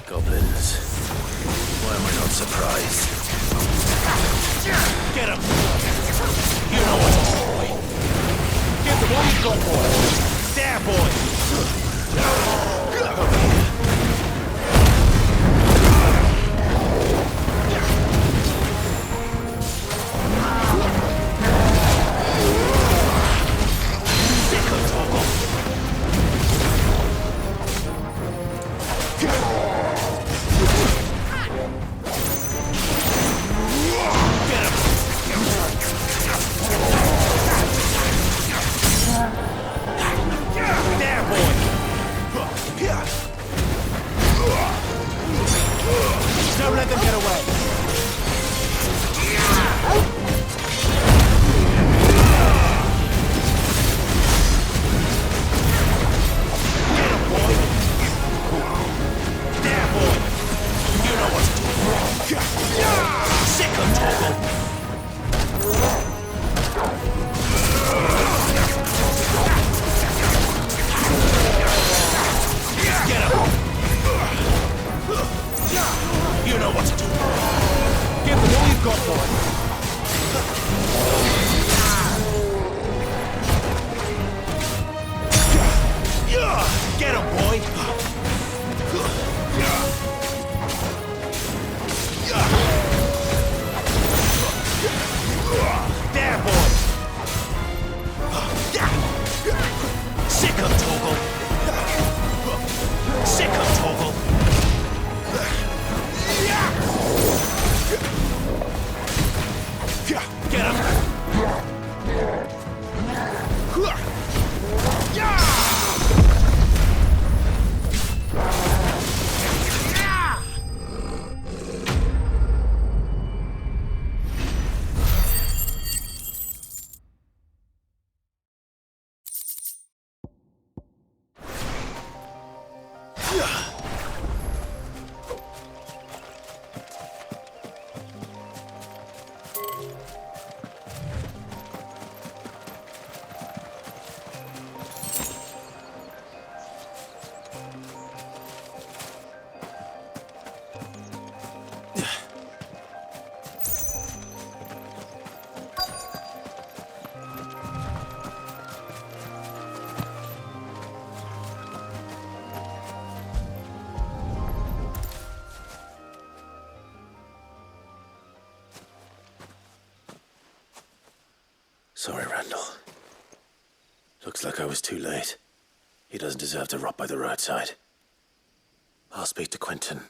Goblins. Why am I not surprised? Get him! You know what to do, boy. Give them all you've got, boy. There, boy! Don't let them get away! Get him, boy! There, boy! You know what to do! Sick of Toggle! Get him! You know what to do. Give them all you've got, boy. Get him, boy. There, boy. Sick of Toggle. Sick of Toggle. Get him! Sorry, Randall. Looks like I was too late. He doesn't deserve to rot by the roadside. I'll speak to Quentin.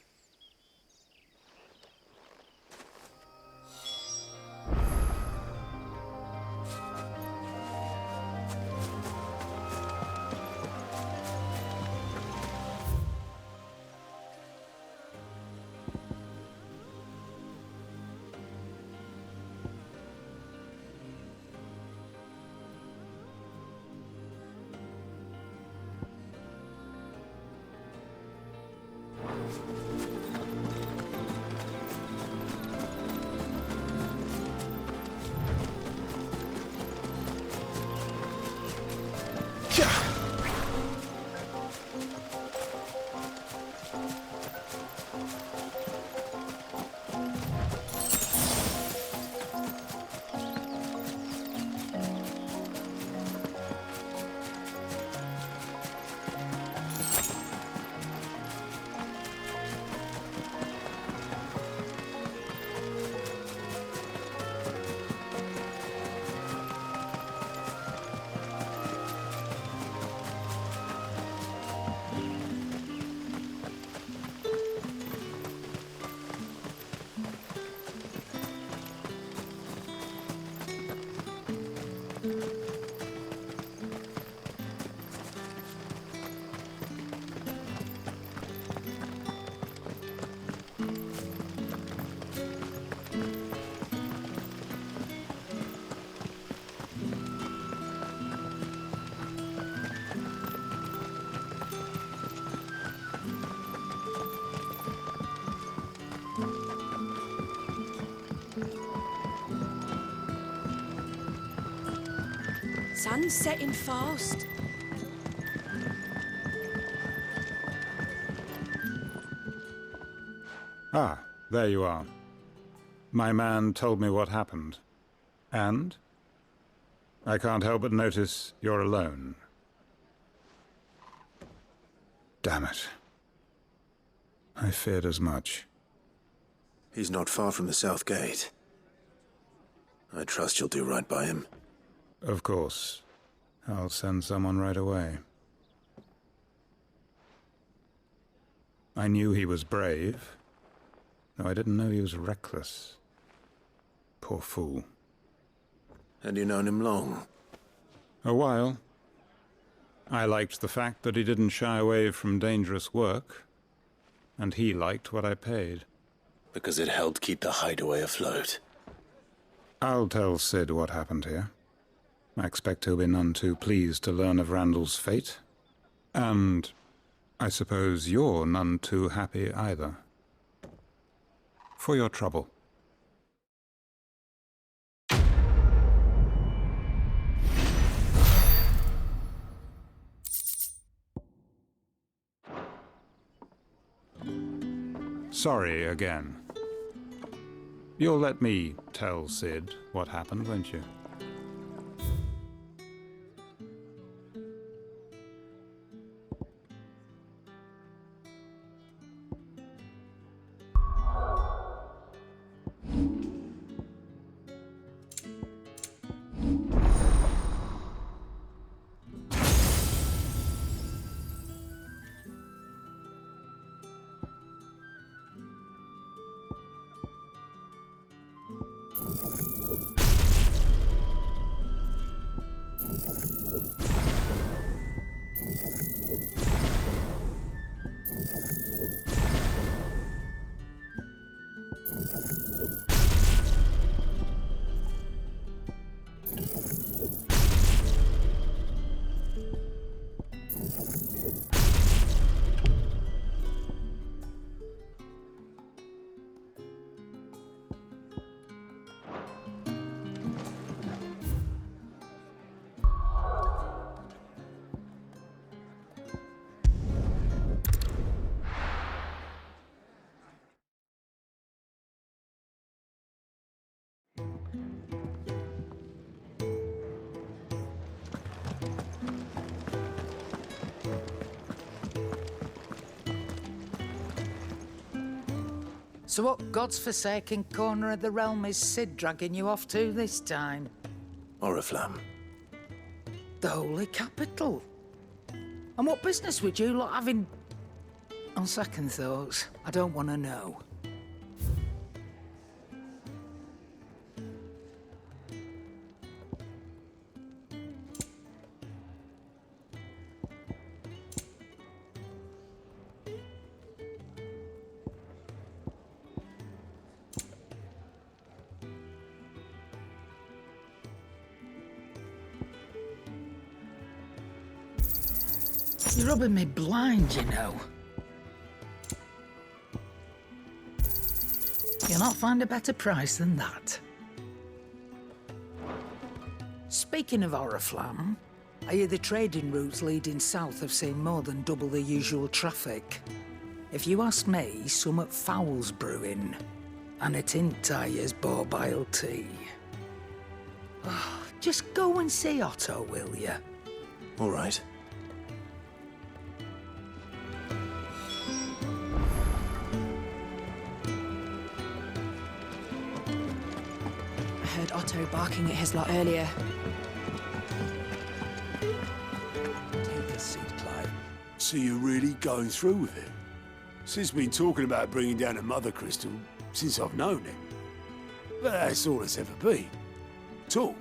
Sun's setting fast. Ah, there you are. My man told me what happened. And? I can't help but notice you're alone. Damn it. I feared as much. He's not far from the south gate. I trust you'll do right by him. Of course. I'll send someone right away. I knew he was brave, though I didn't know he was reckless. Poor fool. And you known him long? A while. I liked the fact that he didn't shy away from dangerous work, and he liked what I paid. Because it helped keep the hideaway afloat. I'll tell Sid what happened here. I expect he'll be none too pleased to learn of Randall's fate. And I suppose you're none too happy either. For your trouble. Sorry again. You'll let me tell Sid what happened, won't you? So what god's-forsaken corner of the realm is Sid dragging you off to this time? Oriflamme. The Holy Capital. And what business would you lot have in... On second thoughts, I don't want to know. You're rubbing me blind, you know. You'll not find a better price than that. Speaking of Oriflamme, I hear the trading routes leading south have seen more than double the usual traffic. If you ask me, summat foul's brewing, and a tint tires borbile tea. Just go and see Otto, will you? All right. I heard Otto barking at his lot earlier. Take a seat, Clive. So you're really going through with it? Sid's been talking about bringing down a mother crystal since I've known him. But that's all it's ever been. Talk.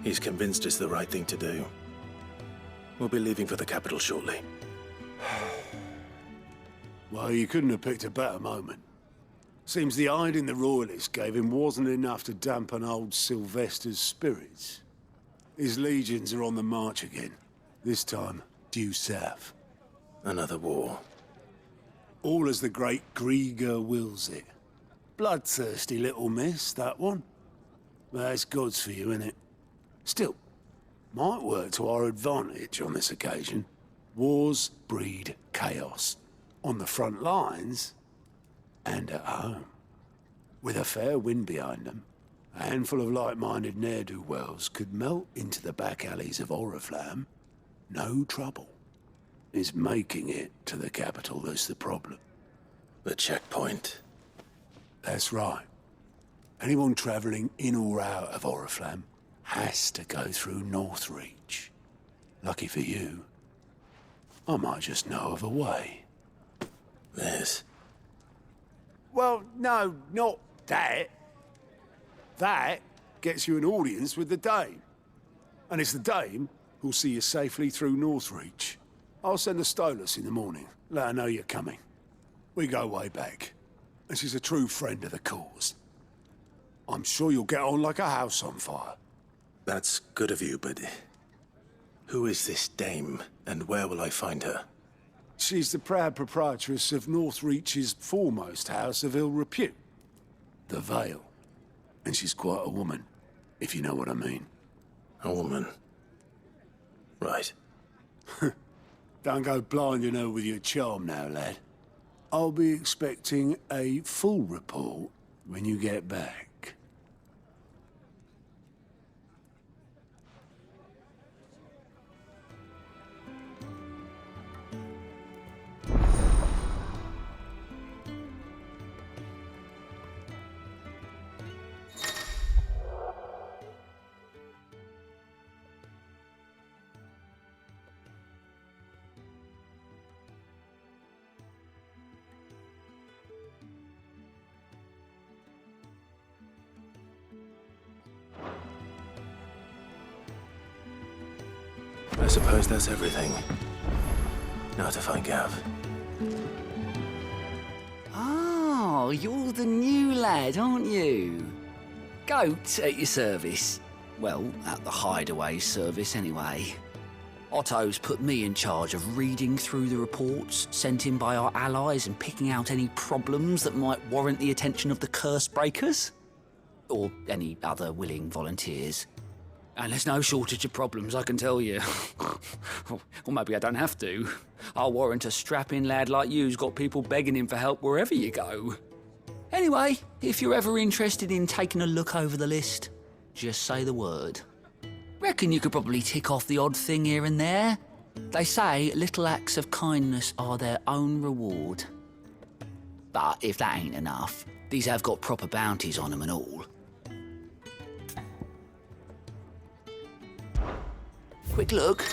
He's convinced it's the right thing to do. We'll be leaving for the capital shortly. Well, you couldn't have picked a better moment. Seems the hiding the Royalists gave him wasn't enough to dampen old Sylvester's spirits. His legions are on the march again. This time, due south. Another war. All as the great Grieger wills it. Bloodthirsty little miss, that one. But that's God's for you, innit? Still, might work to our advantage on this occasion. Wars breed chaos. On the front lines and at home. With a fair wind behind them, a handful of like-minded ne'er-do-wells could melt into the back alleys of Oriflamme. No trouble. It's making it to the capital that's the problem. The checkpoint. That's right. Anyone travelling in or out of Oriflamme has to go through Northreach. Lucky for you, I might just know of a way. This. Well, no, not that. That gets you an audience with the Dame. And it's the Dame who'll see you safely through Northreach. I'll send a Stolas in the morning, let her know you're coming. We go way back, and she's a true friend of the cause. I'm sure you'll get on like a house on fire. That's good of you, but who is this dame, and where will I find her? She's the proud proprietress of Northreach's foremost house of ill repute, the Vale. And she's quite a woman, if you know what I mean. A woman. Right. Don't go blinding her with your charm now, lad. I'll be expecting a full report when you get back. I suppose that's everything. Now to find Gav. Oh, you're the new lad, aren't you? Goat at your service. Well, at the hideaway service anyway. Otto's put me in charge of reading through the reports sent in by our allies and picking out any problems that might warrant the attention of the curse breakers. Or any other willing volunteers. And there's no shortage of problems, I can tell you. Or maybe I don't have to. I'll warrant a strapping lad like you's got people begging him for help wherever you go. Anyway, if you're ever interested in taking a look over the list, just say the word. Reckon you could probably tick off the odd thing here and there. They say little acts of kindness are their own reward. But if that ain't enough, these have got proper bounties on them and all. Quick look.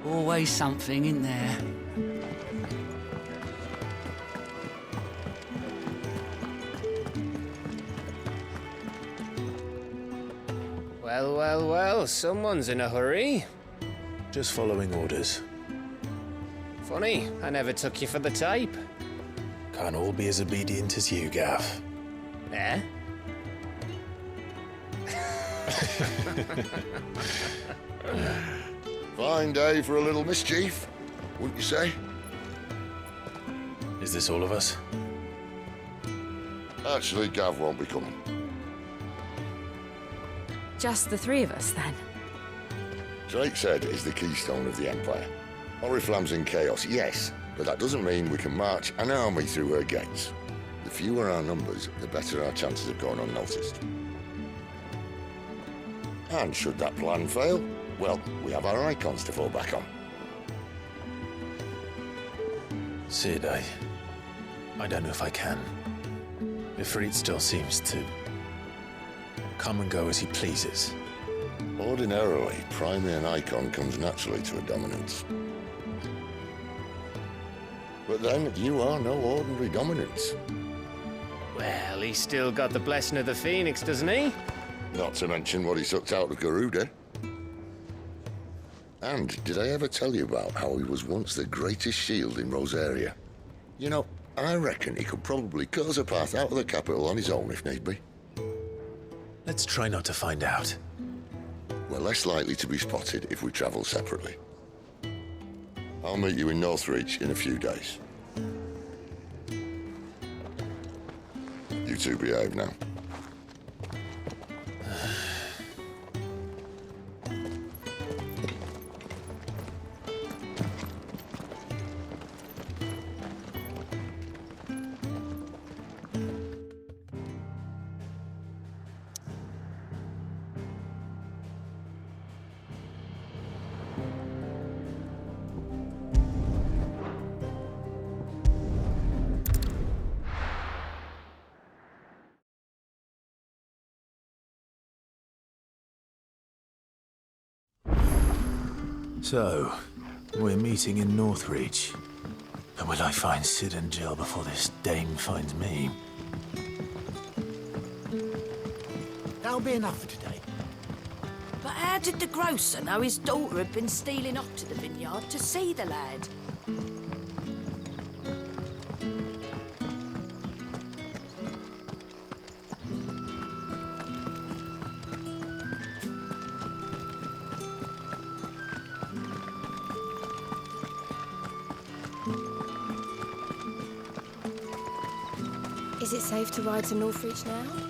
Always something in there. Well, well, well, someone's in a hurry. Just following orders. Funny, I never took you for the type. Can't all be as obedient as you, Gav. Eh? Fine day for a little mischief, wouldn't you say? Is this all of us? Actually, Gav won't be coming. Just the three of us, then? Drake said is the keystone of the Empire. Oriflamme's in chaos, yes, but that doesn't mean we can march an army through her gates. The fewer our numbers, the better our chances of going unnoticed. And should that plan fail, well, we have our icons to fall back on. Sid, I don't know if I can. Ifrit still seems to come and go as he pleases. Ordinarily, priming an icon comes naturally to a dominance. But then, you are no ordinary dominance. Well, he's still got the blessing of the Phoenix, doesn't he? Not to mention what he sucked out of Garuda. And did I ever tell you about how he was once the greatest shield in Rosaria? You know, I reckon he could probably cut us a path out of the capital on his own if need be. Let's try not to find out. We're less likely to be spotted if we travel separately. I'll meet you in Northreach in a few days. You two behave now. So, we're meeting in Northreach. And will I find Sid and Jill before this dame finds me? That'll be enough for today. But how did the grocer know his daughter had been stealing off to the vineyard to see the lad? Is it safe to ride to Northreach now?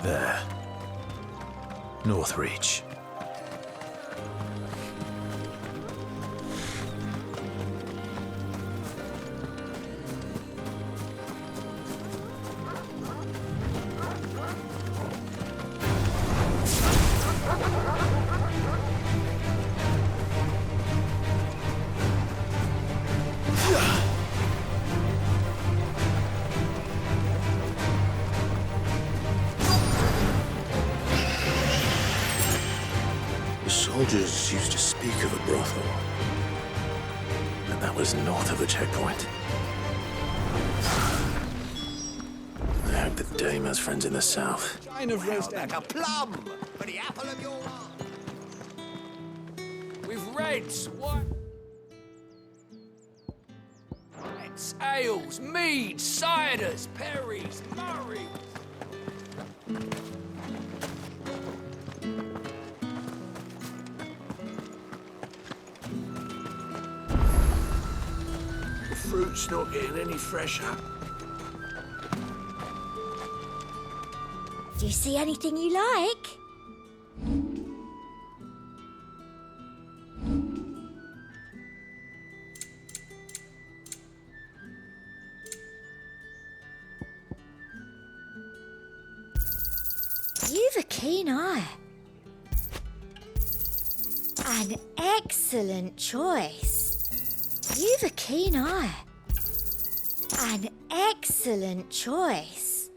There. Northreach. villagers used to speak of a brothel. And that was north of the checkpoint. I hope the dame has friends in the south. Kind of roast Like a plum for the apple of your eye. With reds, what? Reds, ales, meads, ciders, perries, murrays. The fruit's not getting any fresher. Do you see anything you like? You've a keen eye. An excellent choice. You've a keen eye. An excellent choice.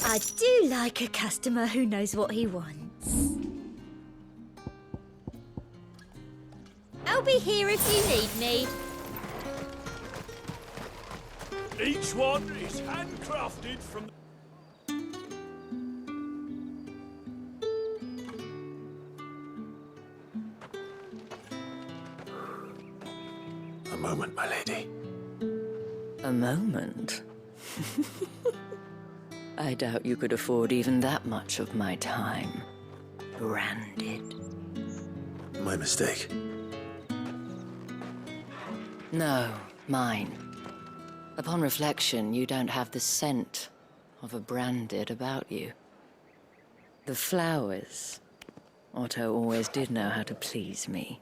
I do like a customer who knows what he wants. I'll be here if you need me. Each one is handcrafted from... A moment, my lady. A moment? I doubt you could afford even that much of my time. Branded. My mistake. No, mine. Upon reflection, you don't have the scent of a branded about you. The flowers. Otto always did know how to please me.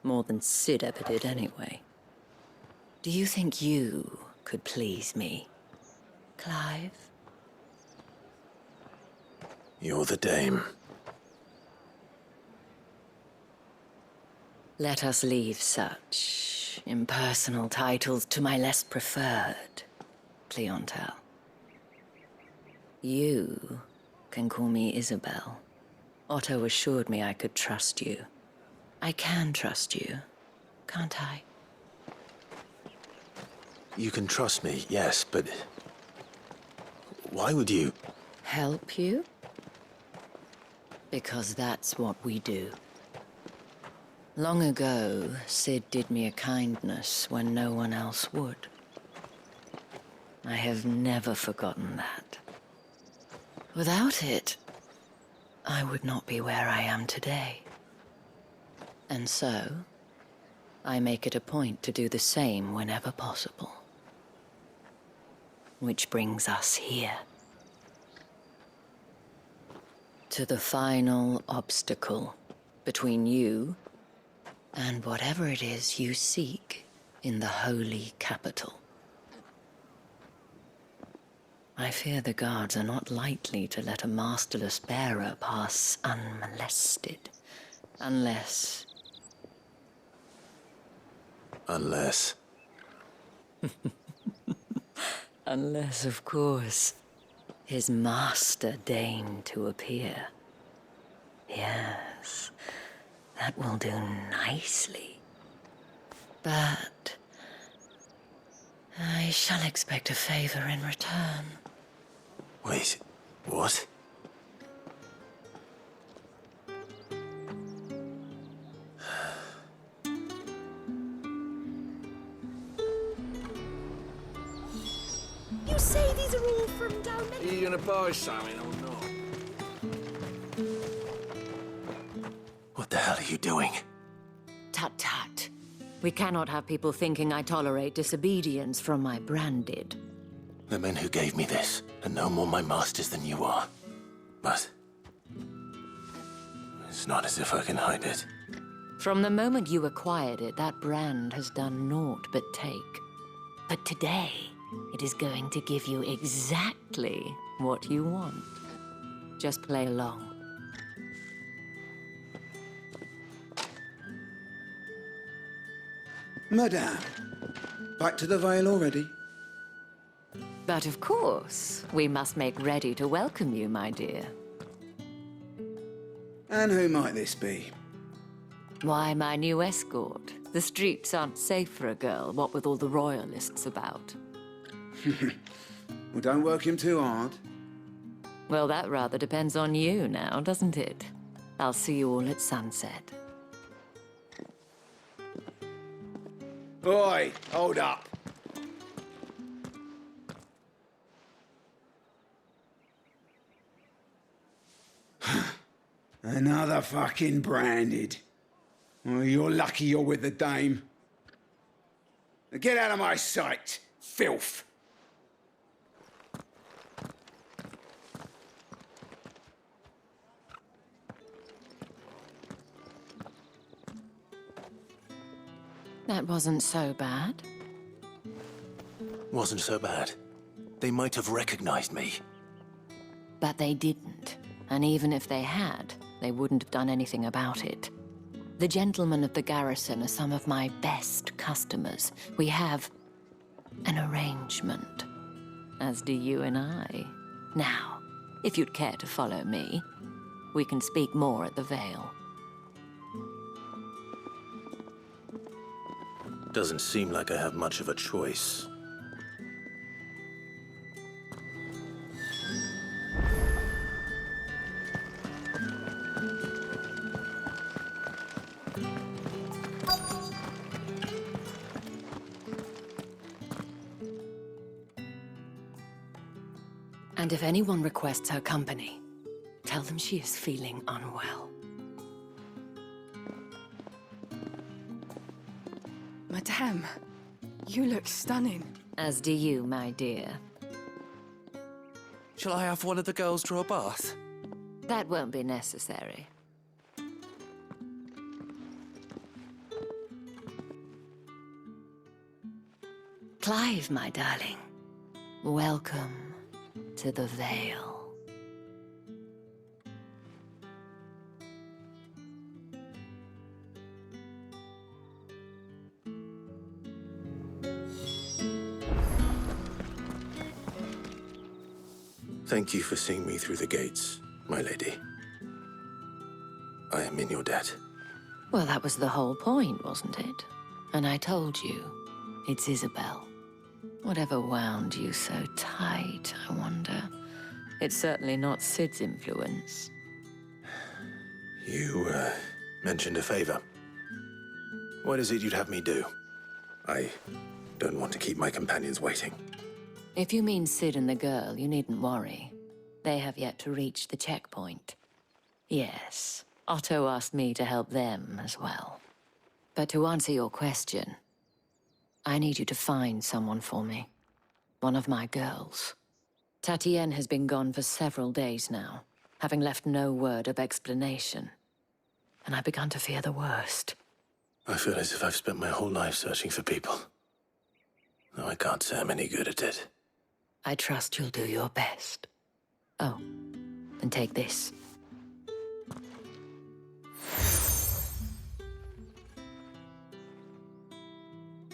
More than Sid ever did anyway. Do you think you could please me, Clive? You're the dame. Let us leave such impersonal titles to my less preferred clientele. You can call me Isabel. Otto assured me I could trust you. I can trust you, can't I? You can trust me, yes, but... why would you? Help you? Because that's what we do. Long ago, Sid did me a kindness when no one else would. I have never forgotten that. Without it, I would not be where I am today. And so, I make it a point to do the same whenever possible. Which brings us here. To the final obstacle between you and whatever it is you seek in the holy capital. I fear the guards are not likely to let a masterless bearer pass unmolested, unless... Unless... Unless, of course, his master deigned to appear. Yes, that will do nicely. But I shall expect a favor in return. Wait, what? You say these are all from down there? Are you gonna buy something or not? What the hell are you doing? Tut-tut. We cannot have people thinking I tolerate disobedience from my branded. The men who gave me this are no more my masters than you are. But... it's not as if I can hide it. From the moment you acquired it, that brand has done naught but take. But today, it is going to give you exactly what you want. Just play along. Madame, back to the Vale already? But of course, we must make ready to welcome you, my dear. And who might this be? Why my new escort? The streets aren't safe for a girl, what with all the royalists about. Well, don't work him too hard. Well, that rather depends on you now, doesn't it? I'll see you all at sunset. Oi, hold up. Another fucking branded. Well, you're lucky you're with the dame. Now get out of my sight, filth. That wasn't so bad. Wasn't so bad. They might have recognized me. But they didn't. And even if they had, they wouldn't have done anything about it. The gentlemen of the garrison are some of my best customers. We have an arrangement, as do you and I. Now, if you'd care to follow me, we can speak more at the Vale. Doesn't seem like I have much of a choice. And if anyone requests her company, tell them she is feeling unwell. Madame, you look stunning. As do you, my dear. Shall I have one of the girls draw a bath? That won't be necessary. Clive, my darling. Welcome to the Vale. Thank you for seeing me through the gates, my lady. I am in your debt. Well, that was the whole point, wasn't it? And I told you, it's Isabel. Whatever wound you so tight, I wonder. It's certainly not Sid's influence. You, mentioned a favor. What is it you'd have me do? I don't want to keep my companions waiting. If you mean Sid and the girl, you needn't worry. They have yet to reach the checkpoint. Yes, Otto asked me to help them as well. But to answer your question, I need you to find someone for me. One of my girls. Tatienne has been gone for several days now, having left no word of explanation. And I've begun to fear the worst. I feel as if I've spent my whole life searching for people. Though I can't say I'm any good at it. I trust you'll do your best. Oh, and take this.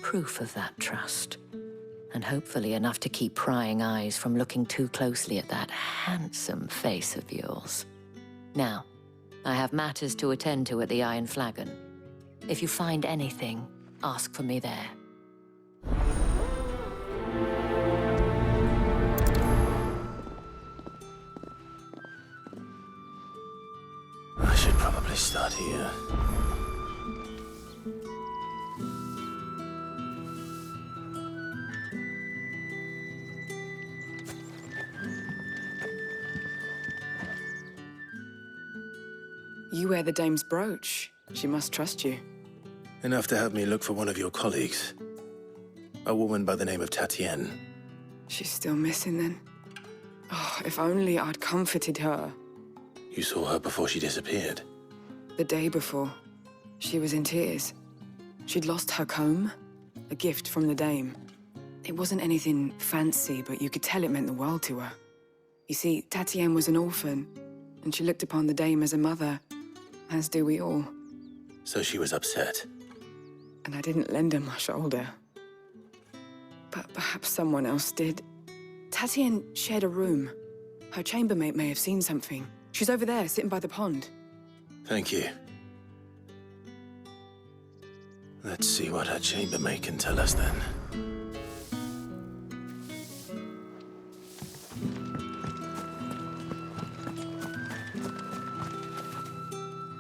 Proof of that trust. And hopefully enough to keep prying eyes from looking too closely at that handsome face of yours. Now, I have matters to attend to at the Iron Flagon. If you find anything, ask for me there. I should probably start here. You wear the dame's brooch. She must trust you. Enough to have me look for one of your colleagues. A woman by the name of Tatienne. She's still missing then. Oh, if only I'd comforted her. You saw her before she disappeared. The day before, she was in tears. She'd lost her comb, a gift from the dame. It wasn't anything fancy, but you could tell it meant the world to her. You see, Tatienne was an orphan, and she looked upon the dame as a mother, as do we all. So she was upset. And I didn't lend her my shoulder. But perhaps someone else did. Tatienne shared a room. Her chambermaid may have seen something. She's over there, sitting by the pond. Thank you. Let's see what her chambermaid can tell us then.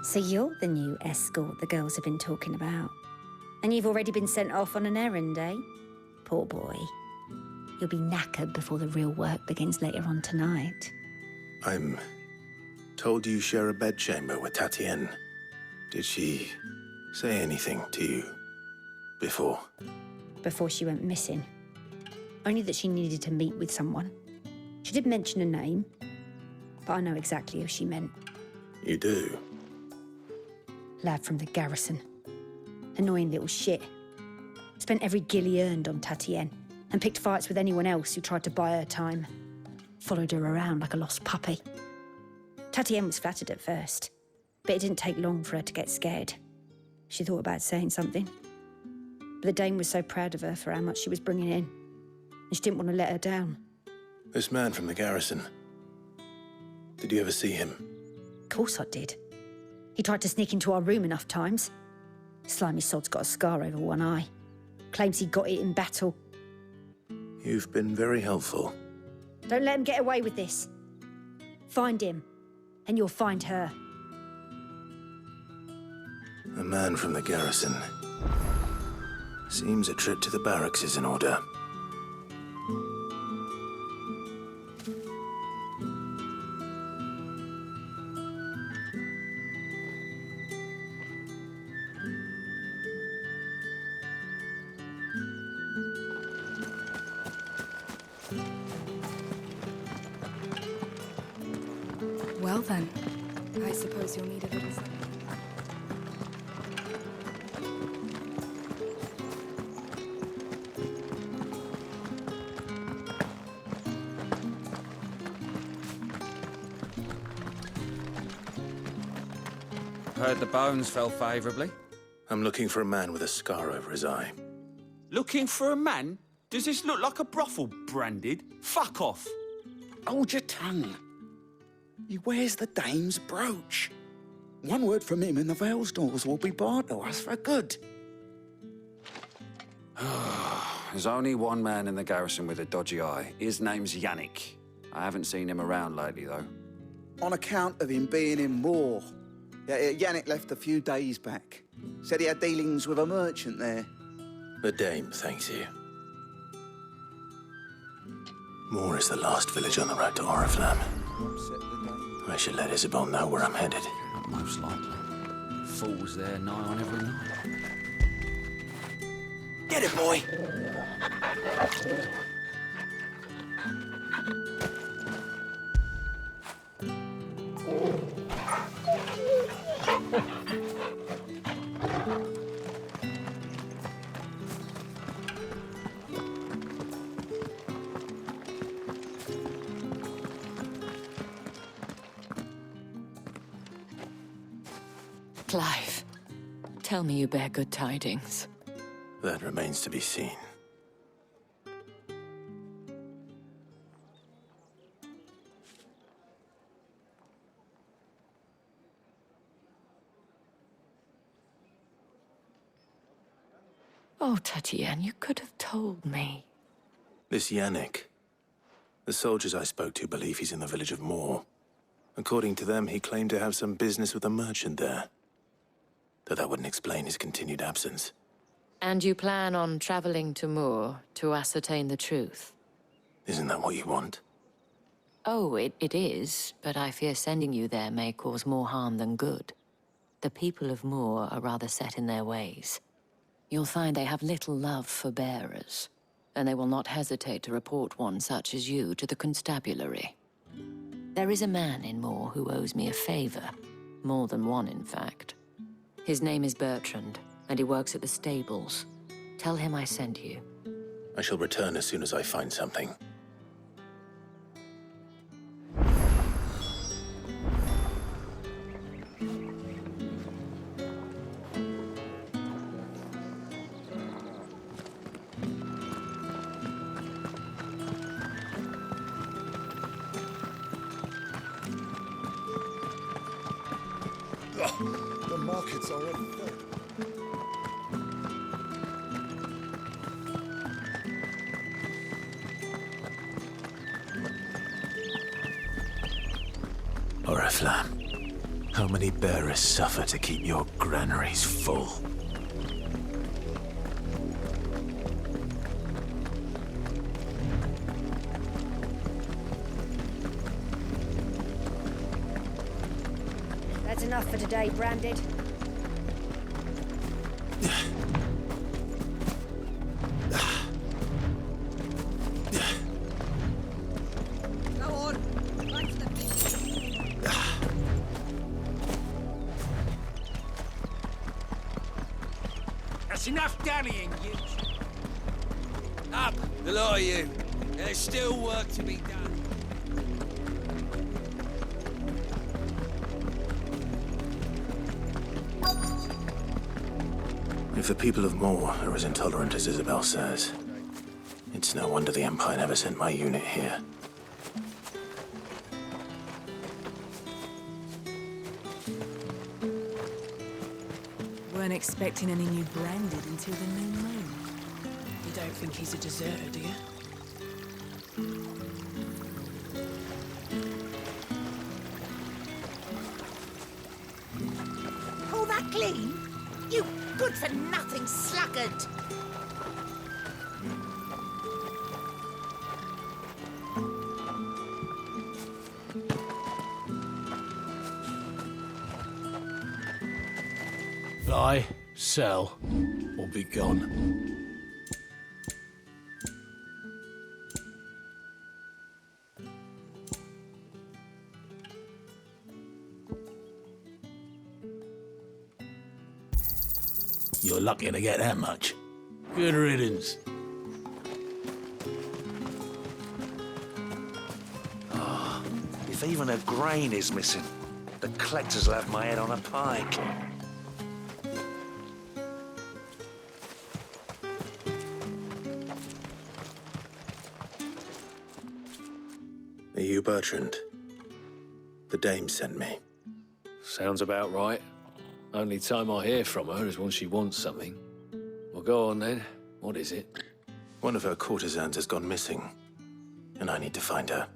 So you're the new escort the girls have been talking about. And you've already been sent off on an errand, eh? Poor boy. You'll be knackered before the real work begins later on tonight. I'm told you share a bedchamber with Tatienne. Did she say anything to you before? Before she went missing. Only that she needed to meet with someone. She did mention a name, but I know exactly who she meant. You do? Lad from the garrison. Annoying little shit. Spent every guil he earned on Tatienne and picked fights with anyone else who tried to buy her time. Followed her around like a lost puppy. Tatienne was flattered at first, but it didn't take long for her to get scared. She thought about saying something. But the Dame was so proud of her for how much she was bringing in, and she didn't want to let her down. This man from the garrison. Did you ever see him? Of course I did. He tried to sneak into our room enough times. Slimy sod's got a scar over one eye. Claims he got it in battle. You've been very helpful. Don't let him get away with this. Find him, and you'll find her. A man from the garrison. Seems a trip to the barracks is in order. Well then, I suppose you'll need a little something. Heard the bones fell favourably. I'm looking for a man with a scar over his eye. Looking for a man? Does this look like a brothel, Branded? Fuck off. Hold your tongue. He wears the Dame's brooch. One word from him and the Vale's doors will be barred to us for good. There's only one man in the garrison with a dodgy eye. His name's Yannick. I haven't seen him around lately, though. On account of him being in war. Yannick left a few days back. Said he had dealings with a merchant there. The Dame thanks you. Moor is the last village on the road to Oriflamme. I should let Isabel know where I'm headed. Most likely. Fools there nigh on every night. Get it, boy! Clive, tell me you bear good tidings. That remains to be seen. Oh, Tatienne, you could have told me. This Yannick. The soldiers I spoke to believe he's in the village of Moor. According to them, he claimed to have some business with a merchant there. Though that wouldn't explain his continued absence. And you plan on traveling to Moor to ascertain the truth? Isn't that what you want? Oh, it is, but I fear sending you there may cause more harm than good. The people of Moor are rather set in their ways. You'll find they have little love for bearers, and they will not hesitate to report one such as you to the constabulary. There is a man in Moor who owes me a favor. More than one, in fact. His name is Bertrand, and he works at the stables. Tell him I sent you. I shall return as soon as I find something. The market's already full. Oriflamme, how many bearers suffer to keep your granaries full? That's enough for today, Branded. Go on. That's enough dallying, you. Up, the lot of you. There's still work to be done. If the people of Moor are as intolerant as Isabel says, it's no wonder the Empire never sent my unit here. Weren't expecting any new Branded until the new moon. You don't think he's a deserter, do you? Pull that clean? You good-for-nothing sluggard! Buy, sell, or be gone. You're lucky to get that much. Good riddance. If even a grain is missing, the collectors will have my head on a pike. Are you Bertrand? The dame sent me. Sounds about right. Only time I hear from her is when she wants something. Well, go on then. What is it? One of her courtesans has gone missing, and I need to find her.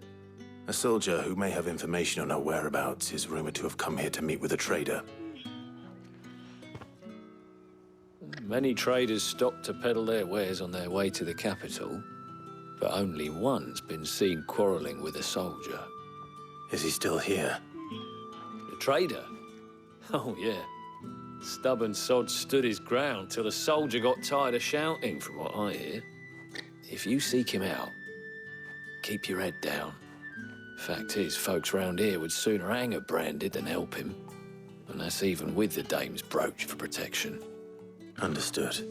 A soldier who may have information on her whereabouts is rumored to have come here to meet with a trader. Many traders stop to peddle their wares on their way to the capital, but only one's been seen quarreling with a soldier. Is he still here? The trader? Oh, yeah. Stubborn sod stood his ground till the soldier got tired of shouting, from what I hear. If you seek him out, keep your head down. Fact is, folks round here would sooner hang a Branded than help him. And that's even with the dame's brooch for protection. Understood.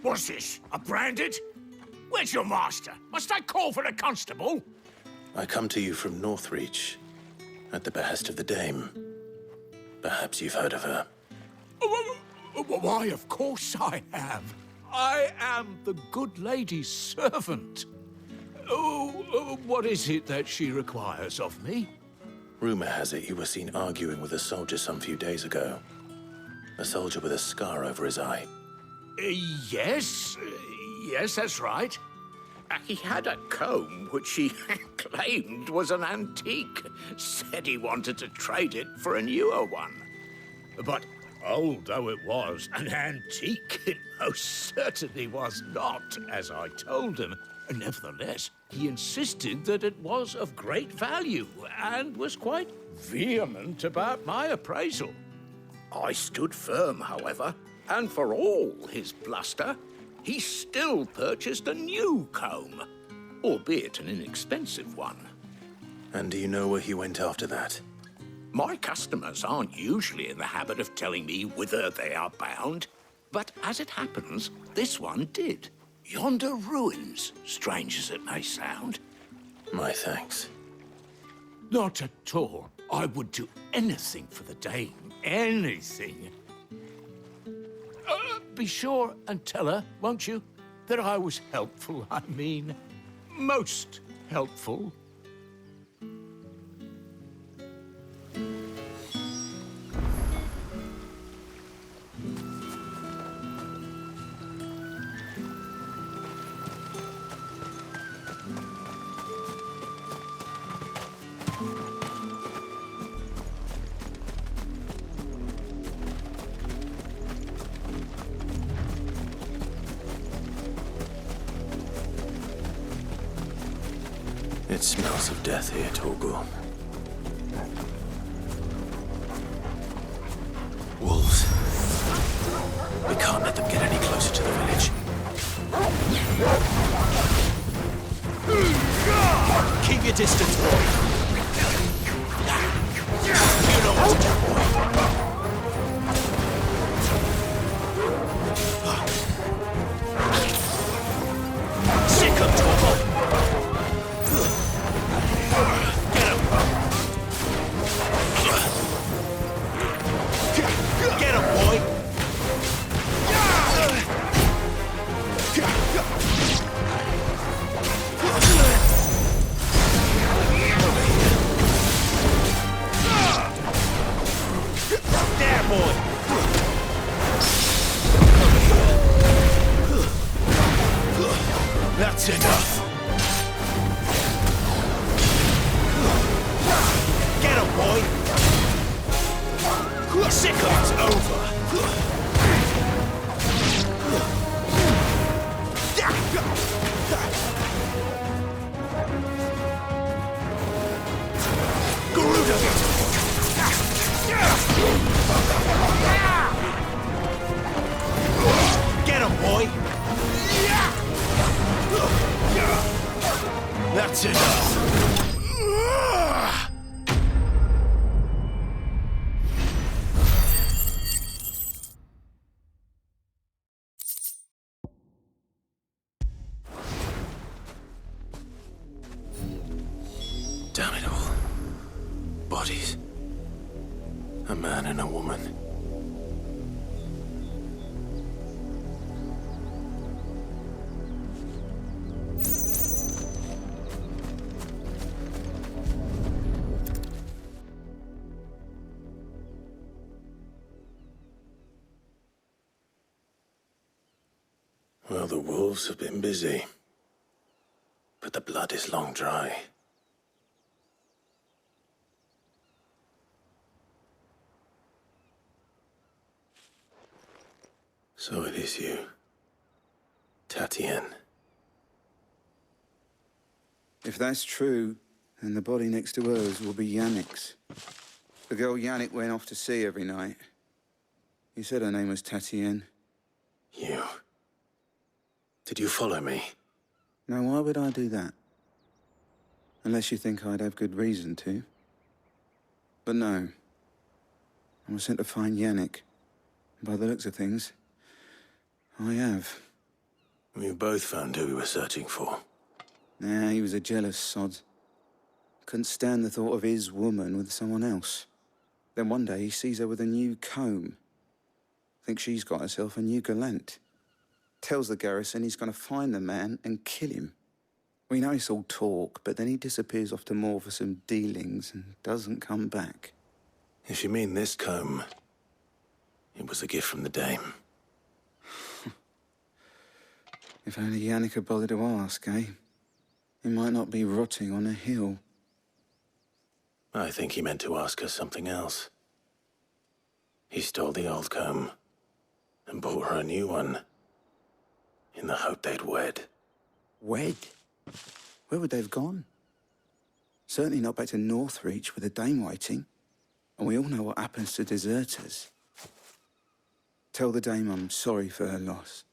What's this? A Branded? Where's your master? Must I call for the constable? I come to you from Northreach, at the behest of the dame. Perhaps you've heard of her. Why, of course I have. I am the good lady's servant. What is it that she requires of me? Rumor has it you were seen arguing with a soldier some few days ago. A soldier with a scar over his eye. Yes, that's right. He had a comb which he claimed was an antique. Said he wanted to trade it for a newer one. But old though it was, an antique it most certainly was not, as I told him. Nevertheless, he insisted that it was of great value and was quite vehement about my appraisal. I stood firm, however, and for all his bluster, he still purchased a new comb, albeit an inexpensive one. And do you know where he went after that? My customers aren't usually in the habit of telling me whither they are bound, but as it happens, this one did. Yonder ruins, strange as it may sound. My thanks. Not at all. I would do anything for the dame. Anything. be sure and tell her, won't you, that I was helpful, I mean, most helpful. It smells of death here, Torgul. Wolves. We can't let them get any closer to the village. Keep your distance, boy. You know what to do, boy. Sick of Torgul. Get him, boy! There, boy! That's enough. Get him, boy! Sick of it's over! Garuda! Get him, boy! That's enough! Damn it all. Bodies. A man and a woman. Well, the wolves have been busy. But the blood is long dry. So it is you, Tatienne. If that's true, then the body next to hers will be Yannick's. The girl Yannick went off to see every night. You said her name was Tatienne. You. Did you follow me? Now, why would I do that? Unless you think I'd have good reason to. But no. I was sent to find Yannick. By the looks of things, I have. We both found who we were searching for. Nah, he was a jealous sod. Couldn't stand the thought of his woman with someone else. Then one day he sees her with a new comb. Thinks she's got herself a new gallant. Tells the garrison he's going to find the man and kill him. We know it's all talk, but then he disappears off to Moor for some dealings and doesn't come back. If you mean this comb, it was a gift from the dame. If only Yannick had bothered to ask, eh? He might not be rotting on a hill. I think he meant to ask her something else. He stole the old comb and bought her a new one in the hope they'd wed. Wed? Where would they have gone? Certainly not back to Northreach with a dame waiting. And we all know what happens to deserters. Tell the dame I'm sorry for her loss.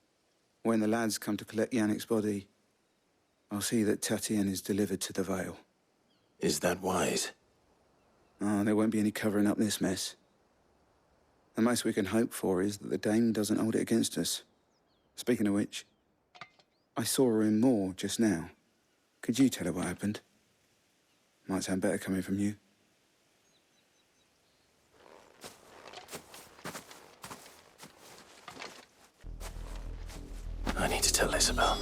When the lads come to collect Yannick's body, I'll see that Tatienne is delivered to the Vale. Is that wise? Oh, there won't be any covering up this mess. The most we can hope for is that the dame doesn't hold it against us. Speaking of which, I saw her in Moor just now. Could you tell her what happened? Might sound better coming from you. Isabel.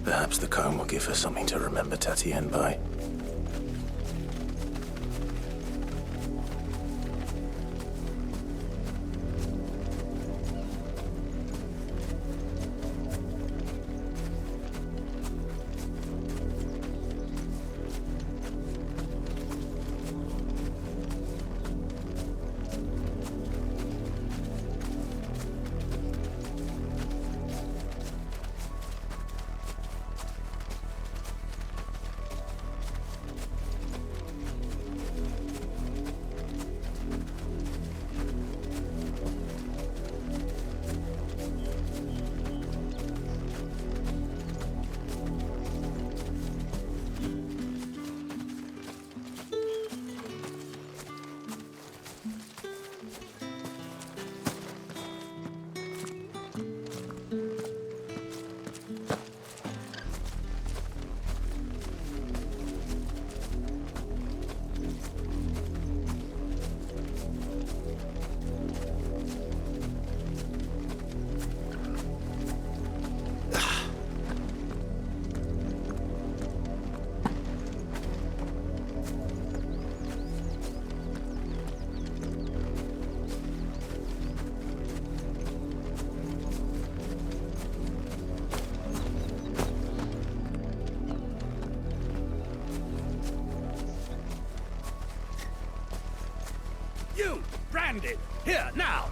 Perhaps the comb will give her something to remember Tatienne by. You, branded! Here, now!